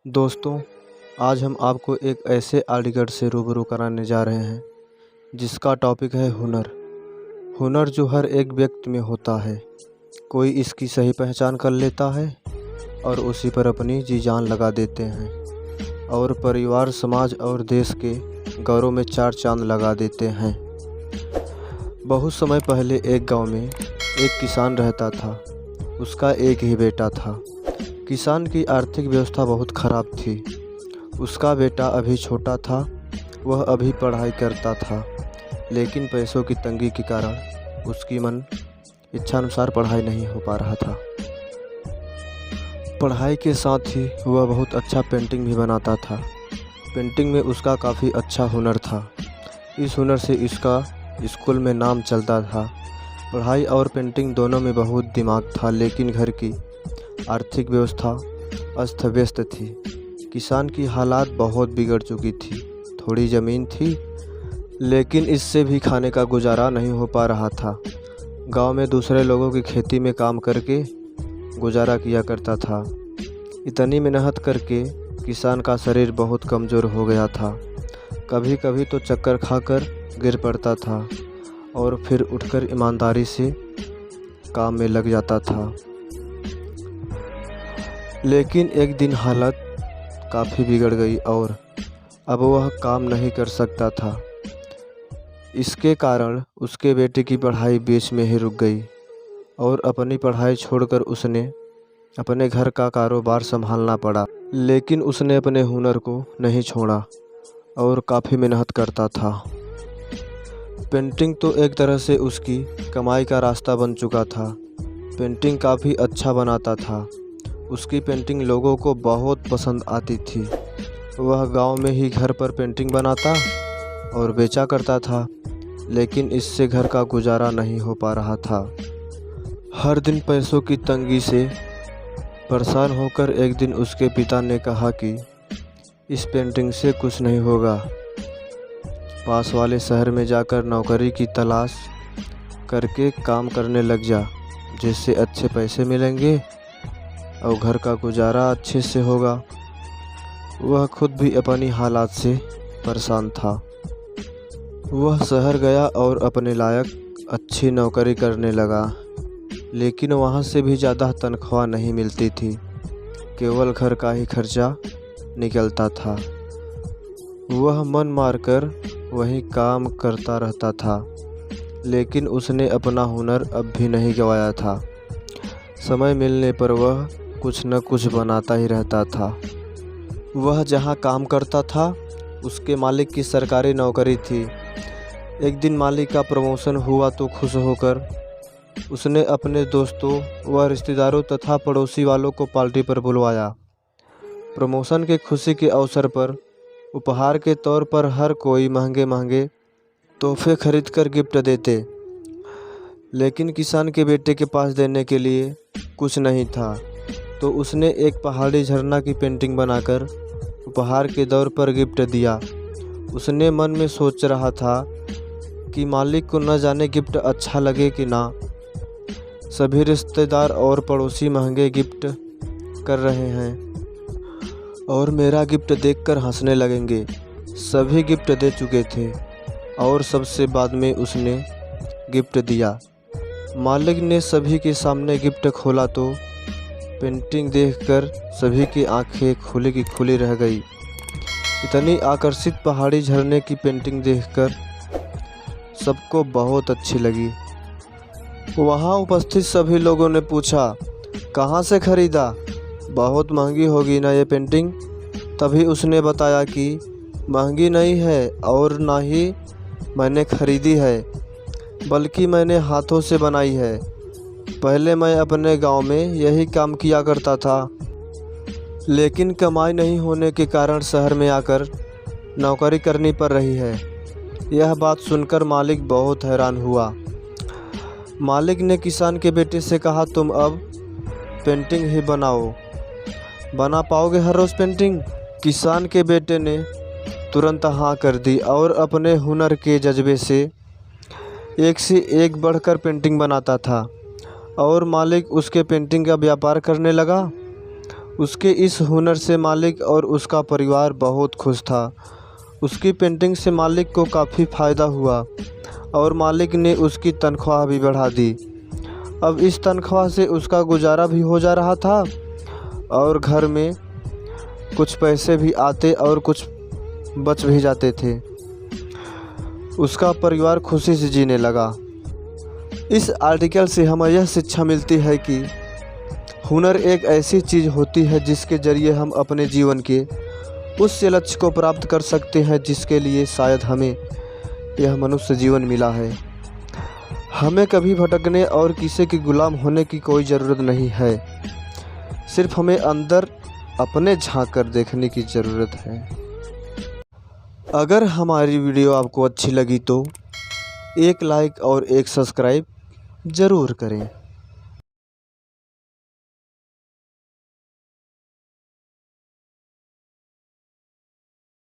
दोस्तों, आज हम आपको एक ऐसे आर्टिकल से रूबरू कराने जा रहे हैं जिसका टॉपिक है हुनर। हुनर जो हर एक व्यक्ति में होता है, कोई इसकी सही पहचान कर लेता है और उसी पर अपनी जी जान लगा देते हैं और परिवार, समाज और देश के गौरव में चार चांद लगा देते हैं। बहुत समय पहले एक गांव में एक किसान रहता था। उसका एक ही बेटा था। किसान की आर्थिक व्यवस्था बहुत खराब थी। उसका बेटा अभी छोटा था, वह अभी पढ़ाई करता था, लेकिन पैसों की तंगी के कारण उसकी मन इच्छानुसार पढ़ाई नहीं हो पा रहा था। पढ़ाई के साथ ही वह बहुत अच्छा पेंटिंग भी बनाता था। पेंटिंग में उसका काफ़ी अच्छा हुनर था। इस हुनर से इसका स्कूल में नाम चलता था। पढ़ाई और पेंटिंग दोनों में बहुत दिमाग था, लेकिन घर की आर्थिक व्यवस्था अस्त व्यस्त थी। किसान की हालात बहुत बिगड़ चुकी थी। थोड़ी ज़मीन थी, लेकिन इससे भी खाने का गुजारा नहीं हो पा रहा था। गांव में दूसरे लोगों की खेती में काम करके गुजारा किया करता था। इतनी मेहनत करके किसान का शरीर बहुत कमज़ोर हो गया था। कभी कभी तो चक्कर खाकर गिर पड़ता था और फिर उठकर ईमानदारी से काम में लग जाता था। लेकिन एक दिन हालत काफ़ी बिगड़ गई और अब वह काम नहीं कर सकता था। इसके कारण उसके बेटे की पढ़ाई बीच में ही रुक गई और अपनी पढ़ाई छोड़कर उसने अपने घर का कारोबार संभालना पड़ा। लेकिन उसने अपने हुनर को नहीं छोड़ा और काफ़ी मेहनत करता था। पेंटिंग तो एक तरह से उसकी कमाई का रास्ता बन चुका था। पेंटिंग काफ़ी अच्छा बनाता था। उसकी पेंटिंग लोगों को बहुत पसंद आती थी। वह गांव में ही घर पर पेंटिंग बनाता और बेचा करता था, लेकिन इससे घर का गुजारा नहीं हो पा रहा था। हर दिन पैसों की तंगी से परेशान होकर एक दिन उसके पिता ने कहा कि इस पेंटिंग से कुछ नहीं होगा। पास वाले शहर में जाकर नौकरी की तलाश करके काम करने लग जा, जिससे अच्छे पैसे मिलेंगे और घर का गुजारा अच्छे से होगा। वह खुद भी अपनी हालात से परेशान था। वह शहर गया और अपने लायक अच्छी नौकरी करने लगा, लेकिन वहाँ से भी ज़्यादा तनख्वाह नहीं मिलती थी। केवल घर का ही खर्चा निकलता था। वह मन मारकर वहीं काम करता रहता था, लेकिन उसने अपना हुनर अब भी नहीं गंवाया था। समय मिलने पर वह कुछ न कुछ बनाता ही रहता था। वह जहाँ काम करता था उसके मालिक की सरकारी नौकरी थी। एक दिन मालिक का प्रमोशन हुआ तो खुश होकर उसने अपने दोस्तों व रिश्तेदारों तथा पड़ोसी वालों को पार्टी पर बुलवाया। प्रमोशन के खुशी के अवसर पर उपहार के तौर पर हर कोई महंगे महंगे तोहफे खरीद कर गिफ्ट देते, लेकिन किसान के बेटे के पास देने के लिए कुछ नहीं था। तो उसने एक पहाड़ी झरना की पेंटिंग बनाकर उपहार के तौर पर गिफ्ट दिया। उसने मन में सोच रहा था कि मालिक को न जाने गिफ्ट अच्छा लगे कि ना। सभी रिश्तेदार और पड़ोसी महंगे गिफ्ट कर रहे हैं और मेरा गिफ्ट देखकर हंसने लगेंगे। सभी गिफ्ट दे चुके थे और सबसे बाद में उसने गिफ्ट दिया। मालिक ने सभी के सामने गिफ्ट खोला तो पेंटिंग देखकर सभी की आंखें खुली की खुली रह गई। इतनी आकर्षित पहाड़ी झरने की पेंटिंग देखकर सबको बहुत अच्छी लगी। वहाँ उपस्थित सभी लोगों ने पूछा, कहाँ से खरीदा? बहुत महंगी होगी ना ये पेंटिंग? तभी उसने बताया कि महंगी नहीं है और ना ही मैंने खरीदी है, बल्कि मैंने हाथों से बनाई है। पहले मैं अपने गांव में यही काम किया करता था, लेकिन कमाई नहीं होने के कारण शहर में आकर नौकरी करनी पड़ रही है। यह बात सुनकर मालिक बहुत हैरान हुआ। मालिक ने किसान के बेटे से कहा, तुम अब पेंटिंग ही बनाओ। बना पाओगे हर रोज़ पेंटिंग? किसान के बेटे ने तुरंत हाँ कर दी और अपने हुनर के जज्बे से एक से एक बढ़कर पेंटिंग बनाता था और मालिक उसके पेंटिंग का व्यापार करने लगा। उसके इस हुनर से मालिक और उसका परिवार बहुत खुश था। उसकी पेंटिंग से मालिक को काफ़ी फ़ायदा हुआ और मालिक ने उसकी तनख्वाह भी बढ़ा दी। अब इस तनख्वाह से उसका गुजारा भी हो जा रहा था और घर में कुछ पैसे भी आते और कुछ बच भी जाते थे। उसका परिवार खुशी से जीने लगा। इस आर्टिकल से हमें यह शिक्षा मिलती है कि हुनर एक ऐसी चीज़ होती है जिसके ज़रिए हम अपने जीवन के उस लक्ष्य को प्राप्त कर सकते हैं जिसके लिए शायद हमें यह मनुष्य जीवन मिला है। हमें कभी भटकने और किसी के गुलाम होने की कोई ज़रूरत नहीं है। सिर्फ हमें अंदर अपने झांक कर देखने की ज़रूरत है। अगर हमारी वीडियो आपको अच्छी लगी तो एक लाइक और एक सब्सक्राइब ज़रूर करें।